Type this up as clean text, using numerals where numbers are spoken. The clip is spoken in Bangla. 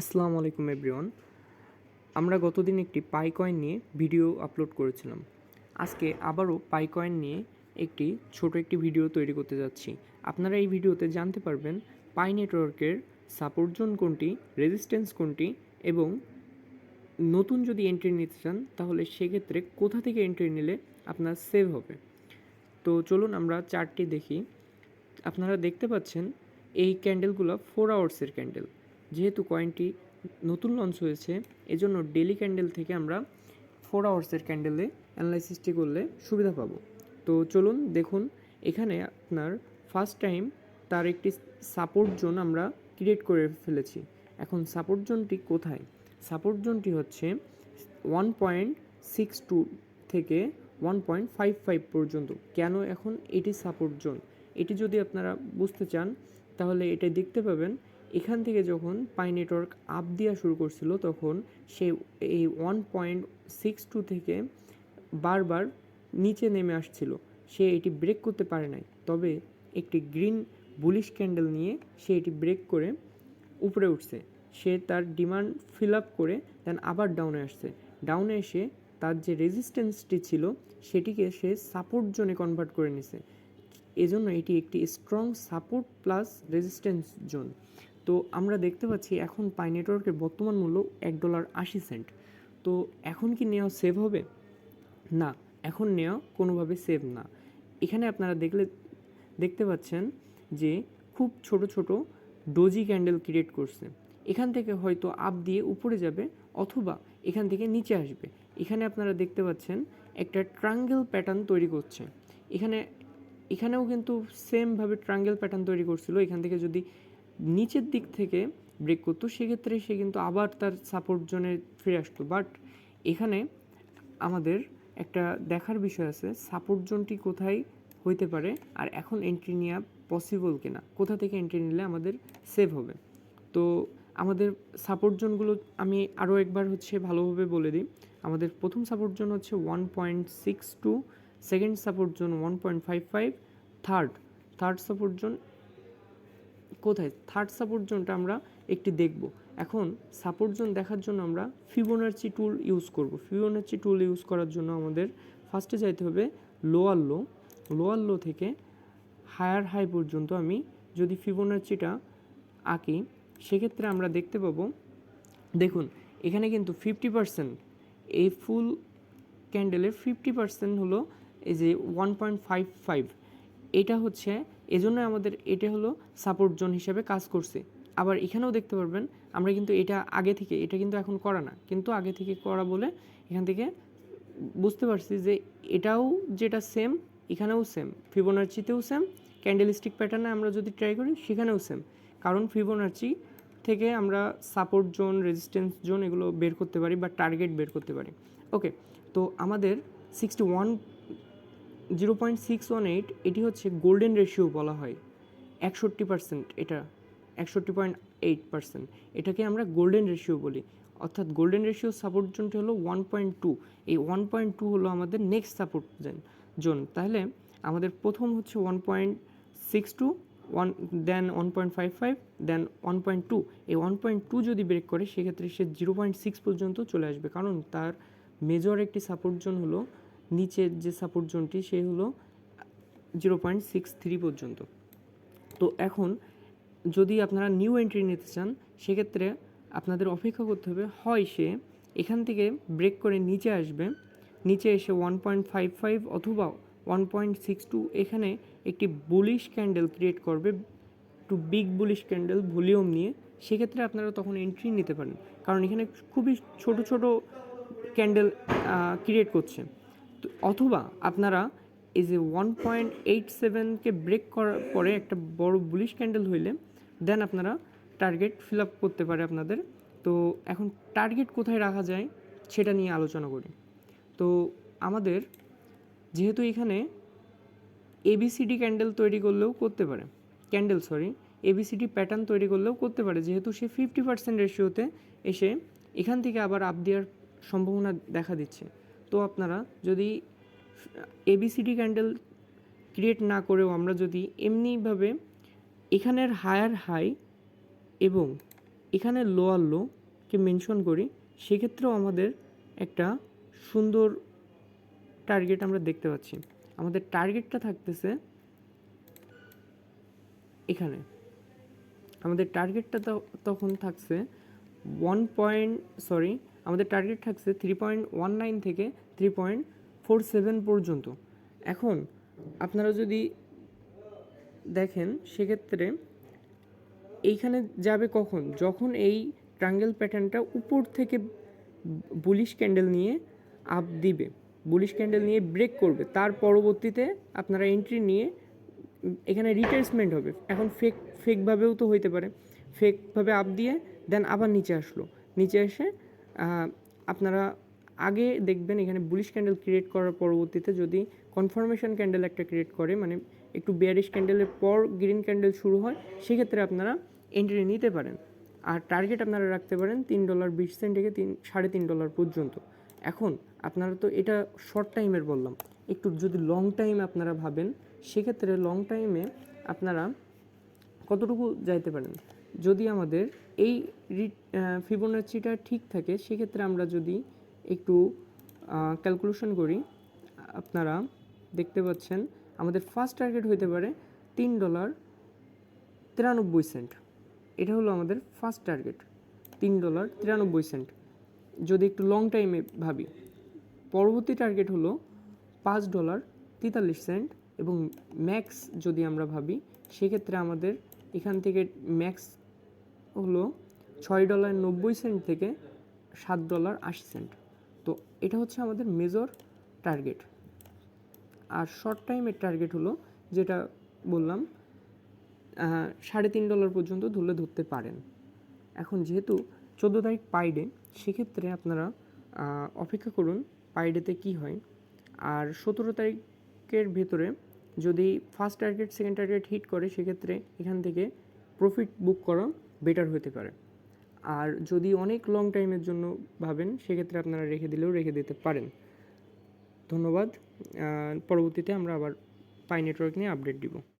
আসসালামু আলাইকুম এভরিওয়ান। আমরা গতদিন একটি পাই কয়েন নিয়ে ভিডিও আপলোড করেছিলাম। আজকে আবারও পাই কয়েন নিয়ে ছোট একটি ভিডিও তৈরি করতে যাচ্ছি। আপনারা এই ভিডিওতে জানতে পারবেন পাই নেটওয়ার্কের সাপোর্ট জোন কোনটি, রেজিস্ট্যান্স কোনটি এবং নতুন যদি এন্ট্রি নিতে চান তাহলে সেক্ষেত্রে কোথা থেকে এন্ট্রি নিলে আপনার সেভ হবে। তো চলুন আমরা চার্টটি দেখি। আপনারা দেখতে পাচ্ছেন এই ক্যান্ডেলগুলো 4 আওয়ার্সের ক্যান্ডেল। যেহেতু কয়েনটি নতুন লঞ্চ হয়েছে এজন্য ডেলি ক্যান্ডেল থেকে আমরা 4 আওয়ার্সের ক্যান্ডেলে অ্যানালাইসিসটি করলে সুবিধা পাবো। তো চলুন দেখুন, এখানে আপনার ফার্স্ট টাইম তার একটি সাপোর্ট জোন আমরা ক্রিয়েট করে ফেলেছি। এখন সাপোর্ট জোনটি কোথায়? সাপোর্ট জোনটি হচ্ছে 1.62 থেকে 1.55 পর্যন্ত। কেন এখন এটি সাপোর্ট জোন? এটি যদি আপনারা বুঝতে চান তাহলে এটা দেখতে পাবেন, এখান থেকে যখন পাই নেটওয়ার্ক আপ দেওয়া শুরু করছিল তখন সে এই 1.62 থেকে বারবার নিচে নেমে আসছিল। সে এটি ব্রেক করতে পারে নাই, তবে একটি গ্রিন বুলিশ ক্যান্ডেল নিয়ে সে এটি ব্রেক করে উপরে উঠছে। সে তার ডিমান্ড ফিল আপ করে দেন আবার ডাউনে আসছে। ডাউনে এসে তার যে রেজিস্ট্যান্সটি ছিল সেটিকে সে সাপোর্ট জোনে কনভার্ট করে নিছে। এজন্য এটি একটি strong support plus resistance zone. তো আমরা দেখতে পাচ্ছি এখন পাই নেটওয়ার্কের বর্তমান মূল্য $1.80। তো এখন কি নেওয়া সেভ হবে? না, এখন নেওয়া কোনোভাবে সেভ না। এখানে আপনারা দেখতে পাচ্ছেন যে খুব ছোট ছোট ডোজি ক্যান্ডেল ক্রিয়েট করছে। এখান থেকে হয়তো আপ দিয়ে উপরে যাবে অথবা এখান থেকে নিচে আসবে। এখানে আপনারা দেখতে পাচ্ছেন একটা ট্রায়াঙ্গেল প্যাটার্ন তৈরি করছে। এখানেও কিন্তু সেমভাবে ট্রায়াঙ্গেল প্যাটার্ন তৈরি করছিল। এখান থেকে যদি নিচের দিক থেকে ব্রেক করতো সেক্ষেত্রে সে কিন্তু আবার তার সাপোর্ট জোনে ফিরে আসতো। বাট এখানে আমাদের একটা দেখার বিষয় আছে, সাপোর্ট জোনটি কোথায় হইতে পারে আর এখন এন্ট্রি নেওয়া পসিবল কিনা, কোথা থেকে এন্ট্রি নিলে আমাদের সেভ হবে। তো আমাদের সাপোর্ট জোনগুলো আমি আরও একবার ভালোভাবে বলে দিই। আমাদের প্রথম সাপোর্ট জোন হচ্ছে 1.62, second support zone 1.55, third support zone কোথায়? থার্ড সাপোর্ট জোনটা আমরা একটি দেখব। এখন সাপোর্ট জোন দেখার জন্য আমরা ফিবোনাচি টুল ইউজ করব। ফিবোনাচি টুল ইউজ করার জন্য আমাদের ফার্স্টে যাইতে হবে লোয়ার লো থেকে হায়ার হাই পর্যন্ত আমি যদি ফিবোনাচিটা আঁকি সেক্ষেত্রে আমরা দেখতে পাবো, দেখুন এখানে কিন্তু 50%, এই ফুল ক্যান্ডেলের 50% হলো এই যে 1.55। এটা হচ্ছে এজন্য আমাদের এটা হলো সাপোর্ট জোন হিসেবে কাজ করছে। আবার এখানেও দেখতে পারবেন আমরা কিন্তু এটা কিন্তু এখন করা না, কিন্তু আগে থেকে করা বলে এখান থেকে বুঝতে পারছি যে এটাও যেটা সেম এখানেও সেম, ফিবোনাচিতেও সেম, ক্যান্ডেলস্টিক প্যাটার্নে আমরা যদি ট্রাই করি সেখানেও সেম। কারণ ফিবোনাচি থেকে আমরা সাপোর্ট জোন, রেজিস্ট্যান্স জোন এগুলো বের করতে পারি বা টার্গেট বের করতে পারি। ওকে, তো আমাদের 0.618 এটি হচ্ছে গোল্ডেন রেশিও বলা হয়। 61%, এটা 61.8%, এটাকে আমরা গোল্ডেন রেশিও বলি। অর্থাৎ গোল্ডেন রেশিও সাপোর্ট জোনটি হলো 1.2। এই 1.2 হলো আমাদের নেক্সট সাপোর্ট জোন। তাহলে আমাদের প্রথম হচ্ছে 1.62, দেন 1.55, দেন 1.2। এই 1.2 যদি ব্রেক করে সেক্ষেত্রে সে 0.6 পর্যন্ত চলে আসবে, কারণ তার মেজর একটি সাপোর্ট জোন হলো নিচের যে সাপোর্ট জোনটি সে হলো 0.63 পর্যন্ত। তো এখন যদি আপনারা নিউ এন্ট্রি নিতে চান সেক্ষেত্রে আপনাদের অপেক্ষা করতে হবে, হয় সে এখান থেকে ব্রেক করে নিচে আসবে, নিচে এসে 1.55 অথবা 1.62 এখানে একটি বুলিশ ক্যান্ডেল ক্রিয়েট করবে, একটু বিগ বুলিশ ক্যান্ডেল ভলিউম নিয়ে। সেক্ষেত্রে আপনারা তখন এন্ট্রি নিতে পারেন, কারণ এখানে খুবই ছোট ছোট ক্যান্ডেল ক্রিয়েট করছে। তো অথবা আপনারা এই যে 1.87কে ব্রেক করার পরে একটা বড় বুলিশ ক্যান্ডেল হইলে দেন আপনারা টার্গেট ফিল আপ করতে পারে আপনাদের। তো এখন টার্গেট কোথায় রাখা যায় সেটা নিয়ে আলোচনা করি। তো আমাদের যেহেতু এখানে এবিসিডি ক্যান্ডেল তৈরি করলেও করতে পারে, এবিসিডি প্যাটার্ন তৈরি করলেও করতে পারে, যেহেতু সে 50% রেশিওতে এসে এখান থেকে আবার আপ দেওয়ার সম্ভাবনা দেখা দিচ্ছে। তো আপনারা যদি এবিসিডি ক্যান্ডেল ক্রিয়েট না করেও আমরা যদি এমনিভাবে এখানের হায়ার হাই এবং এখানে লোয়ার লোকে মেনশন করি, সেক্ষেত্রেও আমাদের একটা সুন্দর টার্গেট আমরা দেখতে পাচ্ছি। আমাদের টার্গেটটা থাকতেছে এখানে, আমাদের টার্গেটটা তখন থাকছে আমাদের টার্গেট থাকছে 3.19 থেকে 3.47 পর্যন্ত। এখন আপনারা যদি দেখেন সেক্ষেত্রে এইখানে যাবে কখন, যখন এই ট্রায়াঙ্গেল প্যাটার্নটা উপর থেকে বুলিশ ক্যান্ডেল নিয়ে আপ দিবে, বুলিশ ক্যান্ডেল নিয়ে ব্রেক করবে, তার পরবর্তীতে আপনারা এন্ট্রি নিয়ে এখানে রিট্রেসমেন্ট হবে। এখন ফেকভাবেও তো হইতে পারে, ফেকভাবে আপ দিয়ে দেন আবার নিচে আসলো, নিচে এসে আপনারা আগে দেখবেন এখানে বুলিশ ক্যান্ডেল ক্রিয়েট করার পরবর্তীতে যদি কনফার্মেশন ক্যান্ডেল একটা ক্রিয়েট করে, মানে একটু বেয়ারিশ ক্যান্ডেলের পর গ্রিন ক্যান্ডেল শুরু হয়, সেক্ষেত্রে আপনারা এন্ট্রি নিতে পারেন। আর টার্গেট আপনারা রাখতে পারেন $3.20 থেকে $3.5 পর্যন্ত। এখন আপনারা তো এটা শর্ট টাইমের বললাম, একটু যদি লং টাইম আপনারা ভাবেন, সেক্ষেত্রে লং টাইমে আপনারা কতটুকু যাইতে পারেন। যদি আমাদের এই ফিবোনাচিটা ঠিক থাকে, সেক্ষেত্রে আমরা যদি একটু ক্যালকুলেশন করি, আপনারা দেখতে পাচ্ছেন আমাদের ফার্স্ট টার্গেট হইতে পারে $3.93। এটা হলো আমাদের ফার্স্ট টার্গেট, $3.93। যদি একটু লং টাইমে ভাবি, পরবর্তী টার্গেট হলো $5.43 এবং ম্যাক্স যদি আমরা ভাবি, সেক্ষেত্রে আমাদের এখান থেকে ম্যাক্স হলো $6.90 থেকে $7.80। তো এটা হচ্ছে আমাদের মেজর টার্গেট। আর শর্ট টাইমের টার্গেট হলো যেটা বললাম $3.5 পর্যন্ত ধরতে পারেন। এখন যেহেতু 14 তারিখ পাইডে, সেক্ষেত্রে আপনারা অপেক্ষা করুন পাইডেতে কি হয়। আর 17 তারিখের ভেতরে যদি first target second target hit করে, সেক্ষেত্রে এখান থেকে প্রফিট বুক করা বেটার হতে পারে। আর যদি অনেক লং টাইমের জন্য ভাবেন, সেক্ষেত্রে আপনারা রেখে দিতে পারেন। ধন্যবাদ। পরবর্তীতে আমরা আবার পাই নেটওয়ার্ক নিয়ে আপডেট দিব।